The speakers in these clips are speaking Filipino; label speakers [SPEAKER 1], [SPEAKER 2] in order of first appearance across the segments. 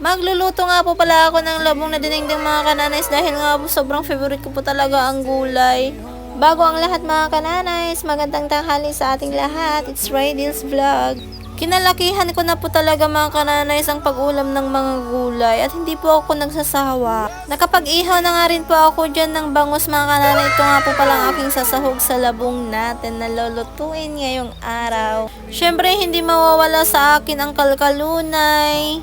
[SPEAKER 1] Magluluto nga po pala ako ng labong na dinengdeng mga kananays dahil nga po sobrang favorite ko po talaga ang gulay. Bago ang lahat mga kananays, magandang tanghali sa ating lahat. It's Rydell's Vlog. Kinalakihan ko na po talaga mga kananays ang pag-ulam ng mga gulay at hindi po ako nagsasawa. Nakapag-ihaw na nga rin po ako dyan ng bangus mga kananays. Ito nga po palang aking sasahog sa labong natin na lulutuin ngayong araw. Syempre hindi mawawala sa akin ang kalkalunay,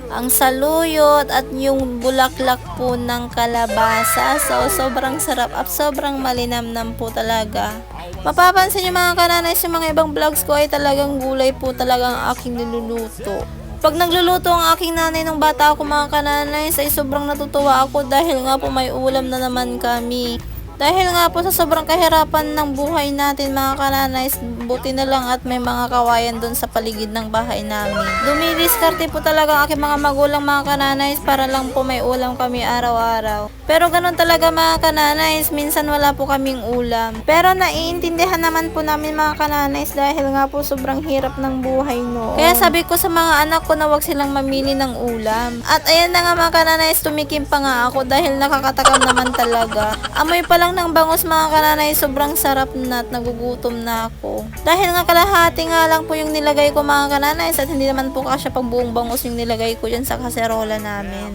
[SPEAKER 1] ang saluyot at yung bulaklak po ng kalabasa. So, sobrang sarap at sobrang malinamnam po talaga. Mapapansin nyo mga kananays, yung mga ibang vlogs ko ay talagang gulay po talagang aking niluluto. Pag nagluluto ang aking nanay nung bata ako mga kananays ay sobrang natutuwa ako dahil nga po may ulam na naman kami. Dahil nga po sa sobrang kahirapan ng buhay natin mga kananays, buti na lang at may mga kawayan doon sa paligid ng bahay namin. Dumidiskarte po talaga ang aking mga magulang mga kananays para lang po may ulam kami araw-araw. Pero ganun talaga mga kananays, minsan wala po kaming ulam. Pero naiintindihan naman po namin mga kananays dahil nga po sobrang hirap ng buhay noon. Kaya sabi ko sa mga anak ko na wag silang mamili ng ulam. At ayan na nga mga kananays, tumikim pa nga ako dahil nakakatakam naman talaga. Amoy pa lang ng bangus mga kananay, sobrang sarap na at nagugutom na ako. Dahil nga kalahati nga lang po yung nilagay ko mga kananay at hindi naman po kasya pag buong bangus yung nilagay ko dyan sa kaserola namin.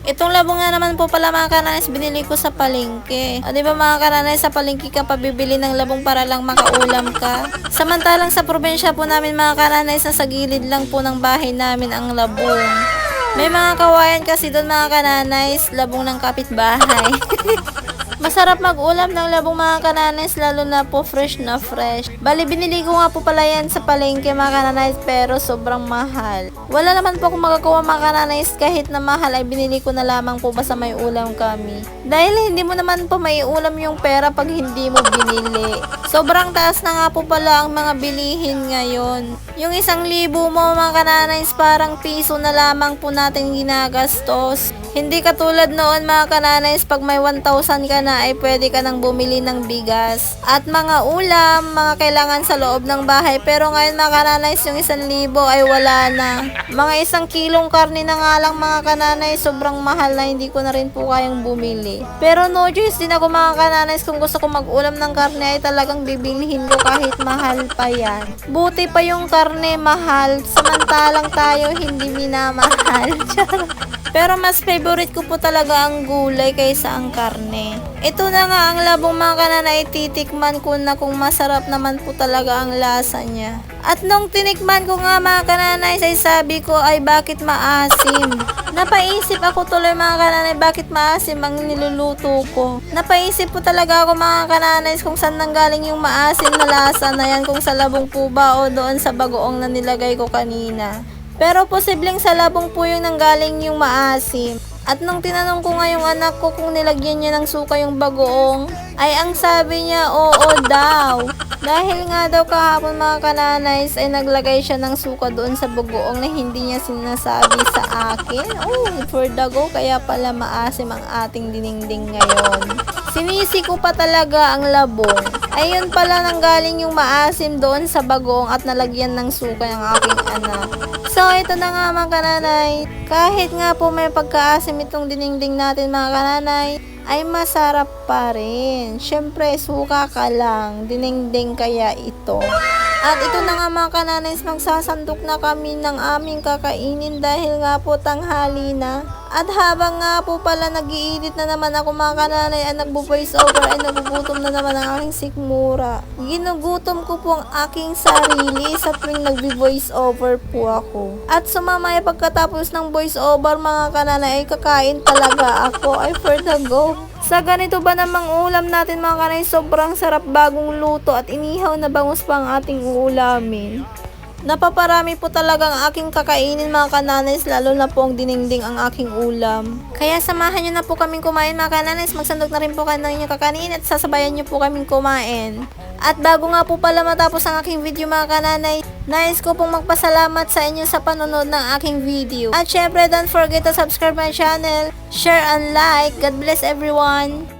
[SPEAKER 1] Itong labong nga naman po pala mga kananay, binili ko sa palengke. O diba mga kananay, sa palengke ka pabibili ng labong para lang makaulam ka. Samantalang sa probinsya po namin mga kananay, sa gilid lang po ng bahay namin ang labong. May mga kawayan kasi doon mga kananay, labong ng kapitbahay. Masarap mag-ulam ng labong mga kananays, lalo na po fresh na fresh. Bali, binili ko nga po pala yan sa palengke mga kananays, pero sobrang mahal. Wala naman po akong magagawa mga kananays, kahit na mahal ay binili ko na lamang po basta may ulam kami. Dahil hindi mo naman po may ulam yung pera pag hindi mo binili. Sobrang taas na nga po pala ang mga bilihin ngayon. Yung 1,000 mo mga kananays, parang piso na lamang po natin ginagastos. Hindi katulad noon mga kananays, pag may 1,000 ka na ay pwede ka nang bumili ng bigas at mga ulam, mga kailangan sa loob ng bahay. Pero ngayon mga kananays, yung 1,000 ay wala na. Mga 1 kilong karne na nga lang mga kananays, sobrang mahal na hindi ko na rin po kayang bumili. Pero no choice din ako mga kananays, kung gusto ko mag-ulam ng karne ay talagang bibilihin ko kahit mahal pa yan. Buti pa yung karne mahal, samantalang tayo hindi minamahal. Pero mas favorite ko po talaga ang gulay kaysa ang karne. Ito na nga ang labong mga kananay, titikman ko na kung masarap naman po talaga ang lasa niya. At nung tinikman ko nga mga kananay, ay sabi ko ay bakit maasim. Napaisip ako tuloy mga kananay, bakit maasim ang niluluto ko. Napaisip po talaga ako mga kananay kung saan nanggaling yung maasim na lasa na yan, kung sa labong po ba o doon sa bagoong na nilagay ko kanina. Pero posibleng sa labong po yung nanggaling yung maasim. At nung tinanong ko nga yung anak ko kung nilagyan niya ng suka yung bagoong, ay ang sabi niya oo daw. Dahil nga daw kahapon mga kananays ay naglagay siya ng suka doon sa bagoong na hindi niya sinasabi sa akin. Oh, for the go, kaya pala maasim ang ating dinengdeng ngayon. Sinisi ko pa talaga ang labong. Ayun pala nanggaling yung maasim doon sa bagoong at nalagyan ng suka ng aking anak. So, ito na nga mga kananay. Kahit nga po may pagkaasim itong dinengdeng natin mga kananay, ay masarap pa rin. Syempre, suka ka lang. Dinengdeng kaya ito. At ito na nga mga kananays, magsasandok na kami ng aming kakainin dahil nga po tanghali na. At habang nga po pala nag-iinit na naman ako mga kananay ay nagbo-voice over ay nagugutom na naman ang aking sikmura. Ginugutom ko po ang aking sarili sa tuwing nagbi-voice over po ako. At sumamay pagkatapos ng voice over mga kananay ay kakain talaga ako ay for the go. Sa ganito ba namang ulam natin mga kanay, sobrang sarap bagong luto at inihaw na bangus pa ang ating uulamin. Napaparami po talaga ang aking kakainin mga kananays, lalo na po ang dinengdeng ang aking ulam. Kaya samahan nyo na po kaming kumain mga kananays, magsandok na rin po kayo ng inyong kakanin at sasabayan nyo po kaming kumain. At bago nga po pala matapos ang aking video mga kananay, nais ko pong magpasalamat sa inyo sa panonood ng aking video. At syempre don't forget to subscribe my channel, share and like. God bless everyone!